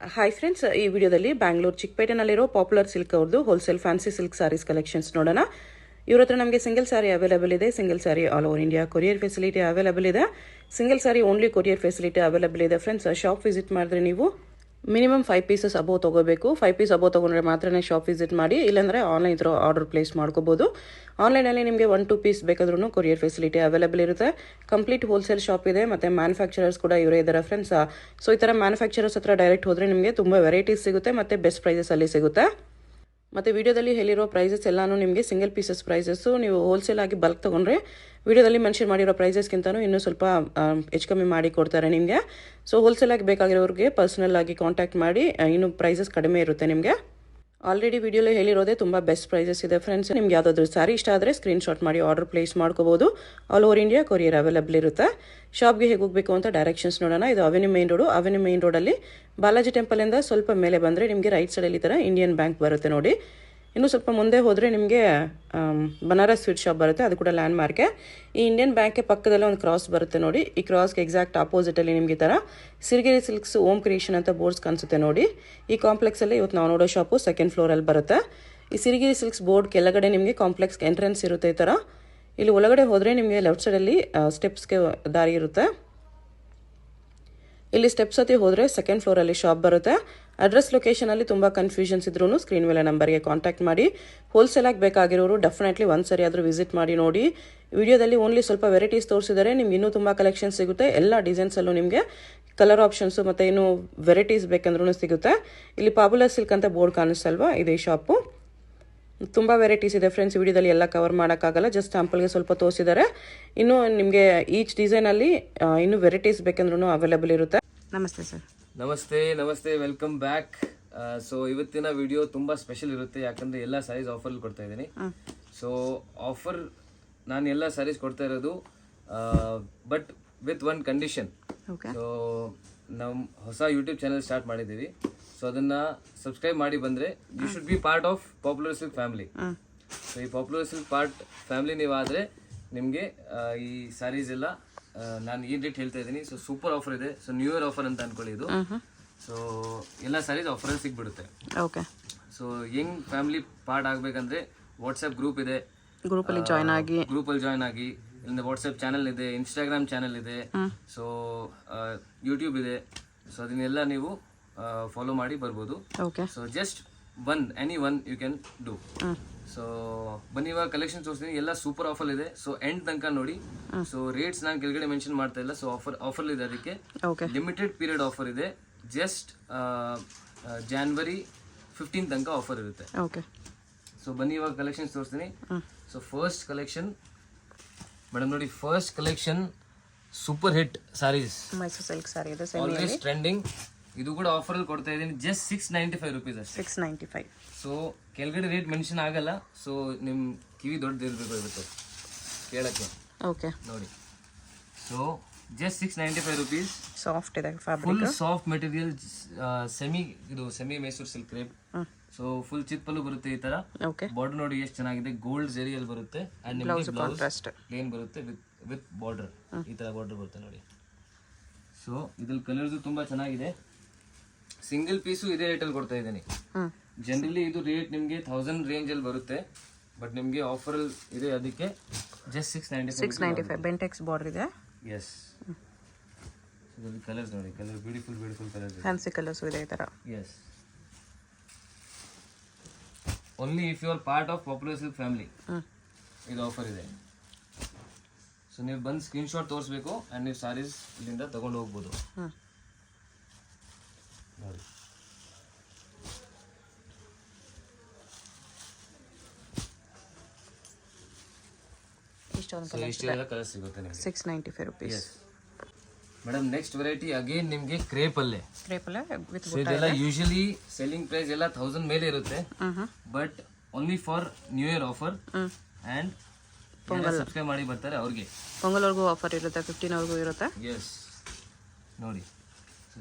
Hi friends, ಈ ವಿಡಿಯೋದಲ್ಲಿ ಬ್ಯಾಂಗ್ಳೂರು ಚಿಕ್ಕಪೇಟೆನಲ್ಲಿರೋ ಪಾಪ್ಯುಲರ್ ಸಿಲ್ಕ್ ಅವ್ರದ್ದು wholesale fancy silk saris collections ನೋಡೋಣ. ಇವ್ರ ಹತ್ರ ನಮಗೆ ಸಿಂಗಲ್ ಸಾರಿ ಅವೈಲೇಬಲ್ ಇದೆ. Single sari all over India courier facility available ಇದೆ. Single sari only courier facility available ಇದೆ. ಫ್ರೆಂಡ್ಸ್, ಶಾಪ್ ವಿಸಿಟ್ ಮಾಡಿದ್ರೆ ನೀವು ಮಿನಿಮಮ್ 5 ಪೀಸಸ್ ಅಬೋವ್ ತೊಗೋಬೇಕು. 5 ಪೀಸ್ ಅಬೋವ್ ತೊಗೊಂಡ್ರೆ ಮಾತ್ರ ಶಾಪ್ ವಿಸಿಟ್ ಮಾಡಿ, ಇಲ್ಲಾಂದರೆ ಆನ್ಲೈನ್ ಥ್ರೂ ಆರ್ಡರ್ ಪ್ಲೇಸ್ ಮಾಡ್ಕೋಬೋದು. ಆನ್ಲೈನಲ್ಲಿ ನಿಮಗೆ 1-2 ಪೀಸ್ ಬೇಕಾದ್ರೂ ಕೊರಿಯರ್ ಫೆಸಿಲಿಟಿ ಅವೈಲೇಬಲ್ ಇರುತ್ತೆ. ಕಂಪ್ಲೀಟ್ ಹೋಲ್ಸೇಲ್ ಶಾಪ್ ಇದೆ, ಮತ್ತು ಮ್ಯಾನುಫ್ಯಾಕ್ಚರರ್ಸ್ ಕೂಡ ಇವರೇ ಇದ್ದಾರೆ ಫ್ರೆಂಡ್ಸ್. ಸೊ ಈ ಥರ ಮ್ಯಾನುಫ್ಯಾಕ್ಚರರ್ಸ್ ಹತ್ರ ಡೈರೆಕ್ಟ್ ಹೋದರೆ ನಿಮಗೆ ತುಂಬ ವೆರೈಟೀಸ್ ಸಿಗುತ್ತೆ ಮತ್ತು ಬೆಸ್ಟ್ ಪ್ರೈಸಸಲ್ಲಿ ಸಿಗುತ್ತೆ. ಮತ್ತು ವಿಡಿಯೋದಲ್ಲಿ ಹೇಳಿರೋ ಪ್ರೈಸಸ್ ಎಲ್ಲಾನು ನಿಮಗೆ ಸಿಂಗಲ್ ಪೀಸಸ್ ಪ್ರೈಸಸ್ಸು. ನೀವು ಹೋಲ್ಸೇಲ್ ಆಗಿ ಬಲ್ಕ್ ತೊಗೊಂಡ್ರೆ ವಿಡಿಯೋದಲ್ಲಿ ಮೆನ್ಷನ್ ಮಾಡಿರೋ ಪ್ರೈಸಸ್ಗಿಂತನೂ ಇನ್ನೂ ಸ್ವಲ್ಪ ಹೆಚ್ಚು ಕಮ್ಮಿ ಮಾಡಿ ಕೊಡ್ತಾರೆ ನಿಮಗೆ. ಸೊ ಹೋಲ್ಸೇಲ್ ಆಗಿ ಬೇಕಾಗಿರೋರಿಗೆ ಪರ್ಸನಲ್ ಆಗಿ ಕಾಂಟ್ಯಾಕ್ಟ್ ಮಾಡಿ, ಇನ್ನೂ ಪ್ರೈಸಸ್ ಕಡಿಮೆ ಇರುತ್ತೆ ನಿಮಗೆ. ಆಲ್ರೆಡಿ ವಿಡಿಯೋಲಿ ಹೇಳಿರೋದೇ ತುಂಬ ಬೆಸ್ಟ್ ಪ್ರೈಸಸ್ ಇದೆ ಫ್ರೆಂಡ್ಸ್. ನಿಮ್ಗೆ ಯಾವುದಾದ್ರೂ ಸಾರಿ ಇಷ್ಟ ಆದರೆ ಸ್ಕ್ರೀನ್ಶಾಟ್ ಮಾಡಿ ಆರ್ಡರ್ ಪ್ಲೇಸ್ ಮಾಡ್ಕೋಬೋದು. All over India courier available ಇರುತ್ತೆ. ಶಾಪ್ಗೆ ಹೇಗೆ ಹೋಗಬೇಕು ಅಂತ ಡೈರೆಕ್ಷನ್ಸ್ ನೋಡೋಣ. ಇದು avenue main road. Avenue main ರೋಡಲ್ಲಿ ಬಾಲಾಜಿ ಟೆಂಪಲಿಂದ ಸ್ವಲ್ಪ ಮೇಲೆ ಬಂದರೆ ನಿಮಗೆ ರೈಟ್ ಸೈಡಲ್ಲಿ ಈ ಥರ ಇಂಡಿಯನ್ ಬ್ಯಾಂಕ್ ಬರುತ್ತೆ ನೋಡಿ. ಇನ್ನೂ ಸ್ವಲ್ಪ ಮುಂದೆ ಹೋದರೆ ನಿಮಗೆ ಬನಾರಸ್ ಸ್ವೀಟ್ ಶಾಪ್ ಬರುತ್ತೆ, ಅದು ಕೂಡ ಲ್ಯಾಂಡ್ ಮಾರ್ಕೆ. ಈ ಇಂಡಿಯನ್ ಬ್ಯಾಂಕ್ಗೆ ಪಕ್ಕದಲ್ಲೇ ಒಂದು ಕ್ರಾಸ್ ಬರುತ್ತೆ ನೋಡಿ. ಈ ಕ್ರಾಸ್ಗೆ ಎಕ್ಸಾಕ್ಟ್ ಆಪೋಸಿಟಲ್ಲಿ ನಿಮಗೆ ಈ ಥರ ಸಿರಿಗೆರೆ ಸಿಲ್ಕ್ಸ್ ಓಮ್ ಕ್ರಿಯೇಷನ್ ಅಂತ ಬೋರ್ಡ್ಸ್ ಕಾಣಿಸುತ್ತೆ ನೋಡಿ. ಈ ಕಾಂಪ್ಲೆಕ್ಸಲ್ಲಿ ಇವತ್ತು ನಾವು ನೋಡೋ ಶಾಪು ಸೆಕೆಂಡ್ ಫ್ಲೋರಲ್ಲಿ ಬರುತ್ತೆ. ಈ ಸಿರಿಗೆರೆ ಸಿಲ್ಕ್ಸ್ ಬೋರ್ಡ್ ಕೆಳಗಡೆ ನಿಮಗೆ ಕಾಂಪ್ಲೆಕ್ಸ್ ಎಂಟ್ರೆನ್ಸ್ ಇರುತ್ತೆ ಈ ಥರ. ಇಲ್ಲಿ ಒಳಗಡೆ ಹೋದರೆ ನಿಮಗೆ ಲೆಫ್ಟ್ ಸೈಡಲ್ಲಿ ಸ್ಟೆಪ್ಸ್ಗೆ ದಾರಿ ಇರುತ್ತೆ. ಇಲ್ಲಿ ಸ್ಟೆಪ್ಸ್ ಹತ್ತಿ ಹೋದರೆ ಸೆಕೆಂಡ್ ಫ್ಲೋರಲ್ಲಿ ಶಾಪ್ ಬರುತ್ತೆ. ಅಡ್ರೆಸ್ ಲೊಕೇಶನಲ್ಲಿ ತುಂಬ ಕನ್ಫ್ಯೂಷನ್ಸ್ ಇದ್ರೂ ಸ್ಕ್ರೀನ್ ಮೇಲೆ ನಂಬರ್ಗೆ ಕಾಂಟ್ಯಾಕ್ಟ್ ಮಾಡಿ. ಹೋಲ್ಸೇಲಾಗಿ ಬೇಕಾಗಿರೋರು ಡೆಫಿನೆಟ್ಲಿ ಒಂದು ಸರಿ ಆದರೂ ವಿಸಿಟ್ ಮಾಡಿ ನೋಡಿ. ವಿಡಿಯೋದಲ್ಲಿ ಓನ್ಲಿ ಸ್ವಲ್ಪ ವೆರೈಟೀಸ್ ತೋರಿಸಿದರೆ ನಿಮ್ಗೆ ಇನ್ನೂ ತುಂಬ ಕಲೆಕ್ಷನ್ ಸಿಗುತ್ತೆ. ಎಲ್ಲ ಡಿಸೈನ್ಸಲ್ಲೂ ನಿಮಗೆ ಕಲರ್ ಆಪ್ಷನ್ಸು ಮತ್ತು ಇನ್ನೂ ವೆರೈಟೀಸ್ ಬೇಕಂದ್ರೂ ಸಿಗುತ್ತೆ. ಇಲ್ಲಿ ಪಾಪ್ಯುಲರ್ ಸಿಲ್ಕ್ ಅಂತ ಬೋರ್ಡ್ ಕಾಣಿಸ್ತಲ್ವಾ, ಇದೇ ಶಾಪು. ತುಂಬ ವೆರೈಟೀಸ್ ಇದೆ ಫ್ರೆಂಡ್ಸ್. ವಿಡಿಯೋದಲ್ಲಿ ಎಲ್ಲ ಕವರ್ ಮಾಡೋಕ್ಕಾಗಲ್ಲ, ಜಸ್ಟ್ ಸ್ಯಾಂಪಲ್ಗೆ ಸ್ವಲ್ಪ ತೋರಿಸಿದ್ದಾರೆ. ಇನ್ನೂ ನಿಮಗೆ ಈಚ್ ಡಿಸೈನಲ್ಲಿ ಇನ್ನೂ ವೆರೈಟೀಸ್ ಬೇಕಂದ್ರೂ ಅವೈಲೇಬಲ್ ಇರುತ್ತೆ. ನಮಸ್ತೆ ಸರ್. ನಮಸ್ತೆ, ವೆಲ್ಕಮ್ ಬ್ಯಾಕ್. ಸೊ ಇವತ್ತಿನ ವಿಡಿಯೋ ತುಂಬ ಸ್ಪೆಷಲ್ ಇರುತ್ತೆ, ಯಾಕಂದರೆ ಎಲ್ಲ ಸ್ಯಾರೀಸ್ ಆಫರಲ್ಲಿ ಕೊಡ್ತಾ ಇದ್ದೀನಿ. ಸೊ ಆಫರ್ ನಾನು ಎಲ್ಲ ಸ್ಯಾರೀಸ್ ಕೊಡ್ತಾ ಇರೋದು, but with one condition. So ನಮ್ಮ ಹೊಸ ಯೂಟ್ಯೂಬ್ ಚಾನಲ್ ಸ್ಟಾರ್ಟ್ ಮಾಡಿದ್ದೀವಿ. ಸೊ ಅದನ್ನು ಸಬ್ಸ್ಕ್ರೈಬ್ ಮಾಡಿ ಬಂದರೆ you should be part of popular silk family. So ಈ ಪಾಪ್ಯುಲರ್ ಸಿಲ್ಕ್ ಫ್ಯಾಮಿಲಿ ನೀವಾದರೆ ನಿಮಗೆ ಈ ಸ್ಯಾರೀಸ್ ಎಲ್ಲ ನಾನು ಈ ರೇಟ್ ಹೇಳ್ತಾ ಇದ್ದೀನಿ. ಸೊ ಸೂಪರ್ ಆಫರ್ ಇದೆ. ಸೊ ನ್ಯೂ ಇಯರ್ ಆಫರ್ ಅಂತ ಅನ್ಕೊಳ್ಳಿ ಇದು. ಸೊ ಎಲ್ಲ ಸ್ಯಾರೀಸ್ ಆಫರಲ್ಲಿ ಸಿಗ್ಬಿಡುತ್ತೆ. Okay. So young family part ಆಗಬೇಕಂದ್ರೆ ವಾಟ್ಸಪ್ ಗ್ರೂಪ್ ಇದೆ, ಗ್ರೂಪಲ್ಲಿ ಜಾಯ್ನ್ ಆಗಿ. ಇಲ್ಲಿಂದ ವಾಟ್ಸಪ್ ಚಾನಲ್ ಇದೆ, ಇನ್ಸ್ಟಾಗ್ರಾಮ್ ಚಾನಲ್ ಇದೆ, ಸೊ ಯೂಟ್ಯೂಬ್ ಇದೆ. ಸೊ ಅದನ್ನೆಲ್ಲ ನೀವು ಫಾಲೋ ಮಾಡಿ ಬರ್ಬೋದು. So just any one you can do. So ಬನ್ನಿ ಇವಾಗ ಕಲೆಕ್ಷನ್ ತೋರಿಸ್ತೀನಿ. ಎಲ್ಲ ಸೂಪರ್ ಆಫರ್ ಇದೆ. ಸೊ ಎಂಡ್ ತನಕ ನೋಡಿ. ಸೊ ರೇಟ್ಸ್ ನಾನು ಕೆಳಗಡೆ ಮೆನ್ಷನ್ ಮಾಡ್ತಾ ಇಲ್ಲ. ಸೊ ಆಫರ್ ಇದೆ, ಅದಕ್ಕೆ ಲಿಮಿಟೆಡ್ ಪೀರಿಯಡ್ ಆಫರ್ ಇದೆ. ಜಸ್ಟ್ ಜಾನ್ವರಿ 15 ತನಕ ಆಫರ್ ಇರುತ್ತೆ. ಸೊ ಬನ್ನಿ ಇವಾಗ ಕಲೆಕ್ಷನ್ಸ್ ತೋರಿಸ್ತೀನಿ. ಸೊ ಫಸ್ಟ್ ಕಲೆಕ್ಷನ್ ಮೇಡಮ್ ನೋಡಿ, first collection super hit saris, Mysore silk sari ಇದೆ, ಆಲ್ವೇಸ್ ಟ್ರೆಂಡಿಂಗ್. ಇದು ಕೂಡ ಆಫರಲ್ಲಿ ಕೊಡ್ತಾ ಇದ್ದೀನಿ, ಜಸ್ಟ್ 695 ರುಪೀಸ್ ಅಷ್ಟೇ. 695. ಸೊ ಕೆಳಗಡೆ ರೇಟ್ ಮೆನ್ಷನ್ ಆಗಲ್ಲ. ಸೊ ನಿಮ್ಮ ಕಿವಿ ದೊಡ್ಡದಿರಬೇಕು ಇವತ್ತು ಕೇಳಕ್ಕೆ. ಓಕೆ ನೋಡಿ. So just 695 rupees. ಸಾಫ್ಟ್ ಇದೆ fabric, full soft material, semi Mysore silk crepe. So full ಚಿತ್ಪಲ್ಲು ಬರುತ್ತೆ ಈ ತರ. ಬಾರ್ಡರ್ ನೋಡಿ ಎಷ್ಟು ಚೆನ್ನಾಗಿದೆ, ಗೋಲ್ಡ್ ಜೆರಿಯಲ್ಲಿ ಬರುತ್ತೆ. ಅಂಡ್ ನಿಮಗೆ ಬ್ಲೌಸ್ ಪ್ಲೇನ್ ಬರುತ್ತೆ ವಿತ್ ಬಾರ್ಡರ್. ಈ ತರ ಬಾರ್ಡರ್ ಬರುತ್ತೆ ನೋಡಿ. ಸೊ ಇದ್ರಲ್ಲಿ ಕಲರ್ಸ್ ತುಂಬಾ ಚೆನ್ನಾಗಿದೆ. ಸಿಂಗಲ್ ಪೀಸು ಇದೇ ರೇಟಲ್ಲಿ ಕೊಡ್ತಾ ಇದ್ದೀನಿ. ಜನರಲಿ ಇದು ರೇಟ್ ನಿಮಗೆ 1000 ರೇಂಜ್ ಅಲ್ಲಿ ಬರುತ್ತೆ, ಬಟ್ ನಿಮಗೆ ಆಫರ್ ಇದೆ, ಅದಕ್ಕೆ ಜಸ್ಟ್ 695. ಬೆಂಟೆಕ್ಸ್ ಬಾರ್ಡರ್ ಇದೆ. ಎಸ್. ಇದರಲ್ಲಿ ಕಲರ್ಸ್ ನೋಡಿ, colour beautiful colours, fancy colours ಇದೆ ಈ ತರ. Yes. Only if you are part of popular silk family ಇದು ಆಫರ್ ಇದೆ. ಸೊ ನೀವು ಬಂದು ಸ್ಕ್ರೀನ್ಶಾಟ್ ತೋರಿಸ್ಬೇಕು ಆ್ಯಂಡ್ ನೀವು ಸ್ಯಾರೀಸ್ ಇಲ್ಲಿಂದ ತಗೊಂಡು ಹೋಗ್ಬೋದು. ನೋಡಿ. ಇಷ್ಟೆಲ್ಲ ಕಲರ್ ಸಿಗುತ್ತೆ ನಿಮಗೆ. 695 rupees. Madam next variety again ನಿಮಗೆ ಕ್ರೇಪಲ್ಲೇ. ಇದೆಲ್ಲ ಯೂಶಲಿ ಸೆಲ್ಲಿಂಗ್ ಪ್ರೈಸ್ ಎಲ್ಲ 1000 ಮೇಲೆ ಇರುತ್ತೆ, but only for new year offer and subscribe ಮಾಡಿ ಬರ್ತಾರೆ ಅವ್ರಿಗೆ. ಪೊಂಗಲ್ವರೆಗೂ ಆಫರ್ ಇರುತ್ತೆ, 15ವರೆಗೂ ಇರುತ್ತೆ. ಎಸ್. ನೋಡಿ,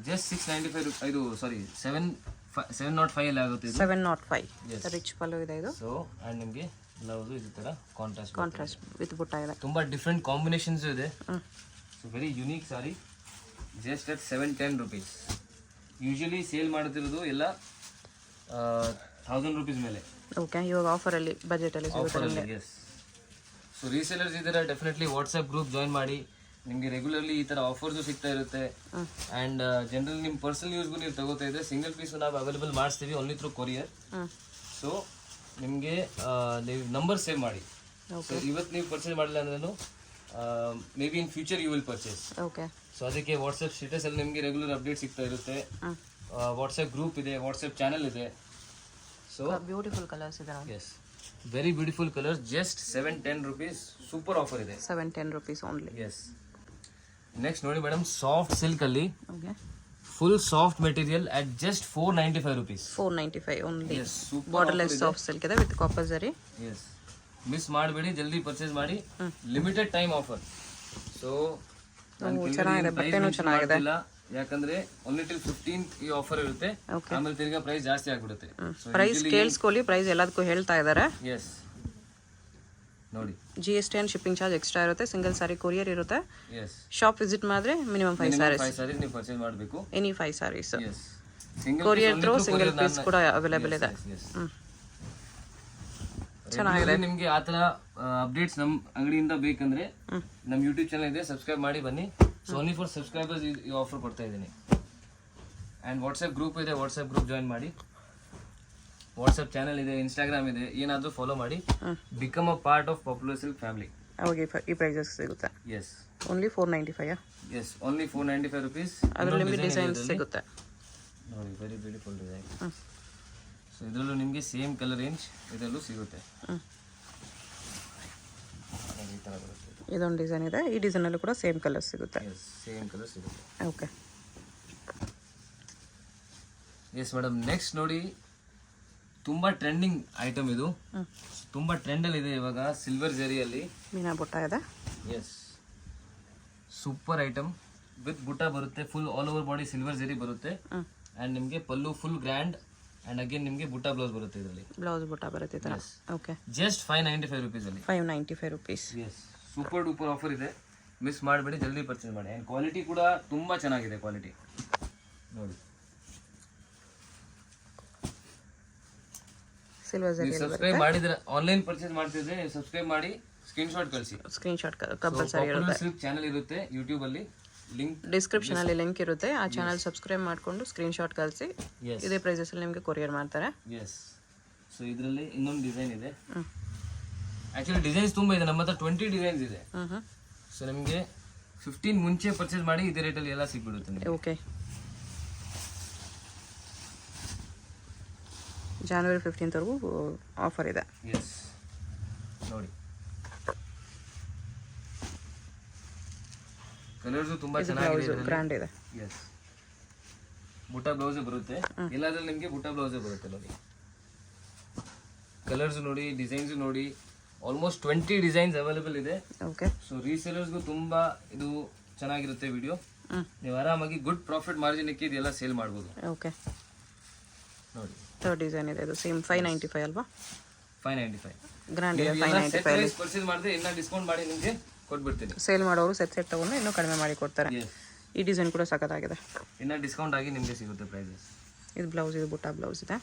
ಜಸ್ಟ್ 695. ಇದು ಸಾರಿ 705 ಅಲ್ಲಿ ಆಗುತ್ತೆ. 705 ರಿಚ್ ಪಲ್ಲು ಇದೆ ಇದು. ಸೊ ಆ್ಯಂಡ್ ನಿಮಗೆ ಬ್ಲೌಸು ಈ ಥರ ಕಾಂಟ್ರಾಸ್ಟ್ ವಿತ್ ಬುಟ್ಟ ಇದೆ. ತುಂಬ ಡಿಫ್ರೆಂಟ್ ಕಾಂಬಿನೇಷನ್ಸ್ ಇದೆ. So very unique sorry, just at 710 rupees. Usually sale ಮಾಡ್ತಿರೋದು ಎಲ್ಲ 1000 rupees ಮೇಲೆ. ಓಕೆ, ಇವಾಗ ಆಫರಲ್ಲಿ ಬಜೆಟಲ್ಲಿ ಸಿಗುತ್ತೆ ಆಫರಲ್ಲಿ. ಎಸ್. ಸೊ ರೀಸೇಲರ್ಸ್ ಇದ್ದೀರಾ, ಡೆಫಿನೆಟ್ಲಿ ವಾಟ್ಸಪ್ ಗ್ರೂಪ್ ಜಾಯಿನ್ ಮಾಡಿ. ನಿಮಗೆ ರೆಗ್ಯುಲರ್ಲಿ ಈ ಥರ ಆಫರ್ಸು ಸಿಗ್ತಾ ಇರುತ್ತೆ. ಆ್ಯಂಡ್ ಜನರಲ್ ನಿಮ್ಮ ಪರ್ಸನಲ್ ಯೂಸ್ಗೂ ನೀವು ತಗೋತಾ ಇದ್ರೆ ಸಿಂಗಲ್ ಪೀಸು ನಾವು ಅವೈಲೇಬಲ್ ಮಾಡಿಸ್ತೀವಿ ಓನ್ಲಿ ಥ್ರೂ ಕೊರಿಯರ್. ಸೊ ನಿಮಗೆ ನೀವು ನಂಬರ್ ಸೇವ್ ಮಾಡಿ. ಸೊ ಇವತ್ತು ನೀವು ಪರ್ಚೇಸ್ ಮಾಡಿಲ್ಲ ಅಂದ್ರೂ may be in future you will purchase. Okay. So ಅದಕ್ಕೆ ವಾಟ್ಸಪ್ ಸ್ಟೇಟಸಲ್ಲಿ ನಿಮಗೆ ರೆಗ್ಯುಲರ್ ಅಪ್ಡೇಟ್ ಸಿಗ್ತಾ ಇರುತ್ತೆ. ವಾಟ್ಸಪ್ ಗ್ರೂಪ್ ಇದೆ, ವಾಟ್ಸಪ್ ಚಾನಲ್ ಇದೆ. ಸೊ ಬ್ಯೂಟಿಫುಲ್ ಕಲರ್ಸ್ ಇದೆ. Yes, very beautiful colours. Just 710 rupees. Super offer ಇದೆ. 710 rupees ಓನ್ಲಿ. ಎಸ್. ನೆಕ್ಸ್ಟ್ ನೋಡಿ ಮೇಡಮ್, ಸಾಫ್ಟ್ ಸಿಲ್ಕ್ ಅಲ್ಲಿ okay, full soft material at just 495 rupees. 495 only. Yes, super borderless soft silk ಇದೆ with copper ಜರಿ. S, miss ಮಾಡಬೇಡಿ, ಜಲ್ದಿ purchase ಮಾಡಿ. Limited time offer. So ಚೆನ್ನಾಗಿದೆ, ಬಟ್ಟೆನೂ ಚೆನ್ನಾಗಿದೆ. ಯಾಕಂದ್ರೆ ಓನ್ಲಿ ಟಿಲ್ 15th ಈ ಆಫರ್ ಇರುತ್ತೆ. ಆಮೇಲೆ ತಿರ್ಗಾ ಪ್ರೈಸ್ ಜಾಸ್ತಿ ಆಗ್ಬಿಡುತ್ತೆ. ಪ್ರೈಸ್ ಕೇಳಿಸ್ಕೊಳ್ಳಿ, ಪ್ರೈಸ್ ಎಲ್ಲದಕ್ಕೂ ಹೇಳ್ತಾ ಇದ್ದಾರೆ. ಎಸ್, ನೋಡಿ, GST and shipping charge extra ಇರುತ್ತೆ. ಸಿಂಗಲ್ ಸಾರಿ ಕೊರಿಯರ್ ಇರುತ್ತೆ. ಎಸ್, ಶಾಪ್ ವಿಸಿಟ್ ಮಾಡಿದ್ರೆ ಮಿನಿಮಮ್ 5 ಸಾರೀಸ್ ನೀವು ಪರ್ಚೇಸ್ ಮಾಡಬೇಕು. Any 5 saris. Yes, courier through single piece ಕೂಡ ಅವೈಲೇಬಲ್ ಇದೆ. ಚೆನ್ನಾಗಿದೆ. ನಿಮಗೆ ಆ ಥರ ಅಪ್ಡೇಟ್ಸ್ ನಮ್ಮ ಅಂಗಡಿಯಿಂದ ಬೇಕಂದ್ರೆ ನಮ್ಮ ಯೂಟ್ಯೂಬ್ ಚಾನಲ್ ಇದೆ, ಸಬ್ಸ್ಕ್ರೈಬ್ ಮಾಡಿ ಬನ್ನಿ. ಸೊ ಓನ್ಲಿ ಫಾರ್ ಸಬ್ಸ್ಕ್ರೈಬರ್ಸ್ ಈ ಆಫರ್ ಕೊಡ್ತಾ ಇದ್ದೀನಿ. ಆ್ಯಂಡ್ ವಾಟ್ಸಪ್ ಗ್ರೂಪ್ ಇದೆ, ವಾಟ್ಸಪ್ ಗ್ರೂಪ್ ಜಾಯಿನ್ ಮಾಡಿ. ವಾಟ್ಸಪ್ ಚಾನಲ್ ಇದೆ, ಇನ್ಸ್ಟಾಗ್ರಾಮ್ ಇದೆ, ಏನಾದರೂ ಫಾಲೋ ಮಾಡಿ. Become a part of popular silk family. ಅವಾಗ ಈ ಪ್ರೈಸಸ್ ಸಿಗುತ್ತೆ. Yes, only 495. Yes, only 495 rupees. ಅದರಲ್ಲಿ ನಿಮಗೆ ಡಿಸೈನ್ಸ್ ಸಿಗುತ್ತೆ ನೋಡಿ, ವೆರಿ ಬ್ಯೂಟಿಫುಲ್ ಡಿಸೈನ್. ಸೊ ಇದರಲ್ಲೂ ನಿಮಗೆ ಸೇಮ್ ಕಲರ್ ರೇಂಜ್ ಇದರಲ್ಲೂ ಸಿಗುತ್ತೆ. ಈ ಥರ ಬರುತ್ತೆ. ಇದೊಂದು ಡಿಸೈನ್ ಇದೆ, ಈ ಡಿಸೈನಲ್ಲೂ ಕೂಡ ಸೇಮ್ ಕಲರ್ ಸಿಗುತ್ತೆ. ಎಸ್, ಸೇಮ್ ಕಲರ್ ಸಿಗುತ್ತೆ. ಓಕೆ. ಎಸ್ ಮೇಡಮ್, ನೆಕ್ಸ್ಟ್ ನೋಡಿ, ತುಂಬಾ ಟ್ರೆಂಡಿಂಗ್ ಐಟಮ್ ಇದು. ತುಂಬಾ ಟ್ರೆಂಡಲ್ಲಿ ಇದೆ ಇವಾಗ. ಸಿಲ್ವರ್ ಜರಿಯಲ್ಲಿ ಮೀನಾ ಬುಟ್ಟ ಇದೆ. ಎಸ್, ಸೂಪರ್ ಐಟಮ್ ವಿತ್ ಬುಟ್ಟ ಬರುತ್ತೆ. Full all over body silver ಜರಿ ಬರುತ್ತೆ. ಆ್ಯಂಡ್ ನಿಮಗೆ ಪಲ್ಲು ಫುಲ್ ಗ್ರ್ಯಾಂಡ್. ಆ್ಯಂಡ್ ಅಗೇನ್ ನಿಮಗೆ ಬುಟ್ಟ ಬ್ಲೌಸ್ ಬರುತ್ತೆ ಇದರಲ್ಲಿ. ಬ್ಲೌಸ್ ಬುಟ್ಟ ಬರುತ್ತೆ ಈ ಥರ. ಓಕೆ. ಜಸ್ಟ್ 595 rupees ಅಲ್ಲಿ. 595 rupees. Yes, super duper offer ಇದೆ. ಮಿಸ್ ಮಾಡಬೇಡಿ, ಜಲ್ದಿ ಪರ್ಚೇಸ್ ಮಾಡಿ. ಆ್ಯಂಡ್ ಕ್ವಾಲಿಟಿ ಕೂಡ ತುಂಬ ಚೆನ್ನಾಗಿದೆ. ಕ್ವಾಲಿಟಿ ನೋಡಿ, ಸಿಲ್ವರ್ ಜರಿ. ಸಬ್ಸ್ಕ್ರೈಬ್ ಮಾಡಿದ್ರೆ, ಆನ್ಲೈನ್ ಪರ್ಚೇಸ್ ಮಾಡ್ತಿದ್ರೆ ಸಬ್ಸ್ಕ್ರೈಬ್ ಮಾಡಿ ಸ್ಕ್ರೀನ್ಶಾಟ್ ಕಳಿಸಿ. ಸ್ಕ್ರೀನ್ಶಾಟ್ ಕಂಪಲ್ಸರಿ ಇರುತ್ತೆ. ಸಿಲ್ಕ್ ಚಾನಲ್ ಇರುತ್ತೆ ಯೂಟ್ಯೂಬ್ ಅಲ್ಲಿ, ಲಿಂಕ್ ಡಿಸ್ಕ್ರಿಪ್ಷನ್ ಅಲ್ಲಿ ಲಿಂಕ್ ಇರುತ್ತೆ. ಆ ಚಾನಲ್ ಸಬ್ಸ್ಕ್ರೈಬ್ ಮಾಡಿಕೊಂಡು ಸ್ಕ್ರೀನ್ಶಾಟ್ ಕಳಿಸಿ. ಇದೇ ಪ್ರೈಸಸ್ ಅಲ್ಲಿ ನಿಮಗೆ ಕೊರಿಯರ್ ಮಾಡ್ತಾರೆ. ಎಸ್. ಸೊ ಇದರಲ್ಲಿ ಇನ್ನೊಂದು ಡಿಸೈನ್ ಇದೆ. ಆಕ್ಚುಲಿ ಡಿಸೈನ್ಸ್ ತುಂಬ ಇದೆ ನಮ್ಮ ಹತ್ರ. 20 ಡಿಸೈನ್ಸ್ ಇದೆ. ಸೊ ನಿಮಗೆ 15 ಮುಂಚೆ ಪರ್ಚೇಸ್ ಮಾಡಿ ಇದೇ ರೇಟಲ್ಲಿ ಎಲ್ಲ ಸಿಗ್ಬಿಡುತ್ತೆ ನಿಮಗೆ. ಓಕೆ. January 15th ವರೆಗೂ ಆಫರ್ ಇದೆ. ಎಸ್, ನೋಡಿ, ಕಲರ್ಸು ತುಂಬಾ ಚೆನ್ನಾಗಿದೆ, ಗ್ರ್ಯಾಂಡ್ ಇದೆ. ಎಸ್, ಬುಟ್ಟ ಬ್ಲೌಸ್ ಬರುತ್ತೆ. ಎಲ್ಲಾದ್ರಲ್ಲಿ ನಿಮಗೆ ಬುಟ್ಟ ಬ್ಲೌಸ್ ಬರುತ್ತೆ ನೋಡಿ. ಕಲರ್ಸ್ ನೋಡಿ, ಡಿಸೈನ್ಸ್ ನೋಡಿ. ಆಲ್ಮೋಸ್ಟ್ 20 ಡಿಸೈನ್ಸ್ ಅವೈಲೇಬಲ್ ಇದೆ. ಓಕೆ. ಸೊ ರೀಸೇಲರ್ಸ್ಗೂ ತುಂಬಾ ಇದು ಚೆನ್ನಾಗಿರುತ್ತೆ ವಿಡಿಯೋ. ನೀವು ಆರಾಮಾಗಿ ಗುಡ್ ಪ್ರಾಫಿಟ್ ಮಾರ್ಜಿನ್ ಇಕ್ಕಿ ಇದೆಲ್ಲ ಸೇಲ್ ಮಾಡ್ಬೋದು. ಓಕೆ. ನೋಡಿ, ಥರ್ಡ್ ಡಿಸೈನ್ ಇದೆ. ಇದು ಸೇಮ್ 595 ಅಲ್ವಾ? 595 ಗ್ರ್ಯಾಂಡ್ ಇದೆ. 595 ಪರ್ಚೇಸ್ ಮಾಡಿದ್ರೆ ಇನ್ನ ಡಿಸ್ಕೌಂಟ್ ಮಾಡಿ ನಿಮಗೆ ಕೊಟ್ಬಿಡ್ತೀನಿ. ಸೇಲ್ ಮಾಡೋರು ಸೆಟ್ ತಗೊಂಡು ಇನ್ನೂ ಕಡಿಮೆ ಮಾಡಿ ಕೊಡ್ತಾರೆ. ಈ ಡಿಸೈನ್ ಕೂಡ ಸಖತ್ತಾಗಿದೆ. ಇನ್ನ ಡಿಸ್ಕೌಂಟ್ ಆಗಿ ನಿಮಗೆ ಸಿಗುತ್ತೆ ಪ್ರೈಸಸ್. ಇದು ಬ್ಲೌಸ್, ಇದು ಬುಟ್ಟ ಬ್ಲೌಸ್ ಇದೆ.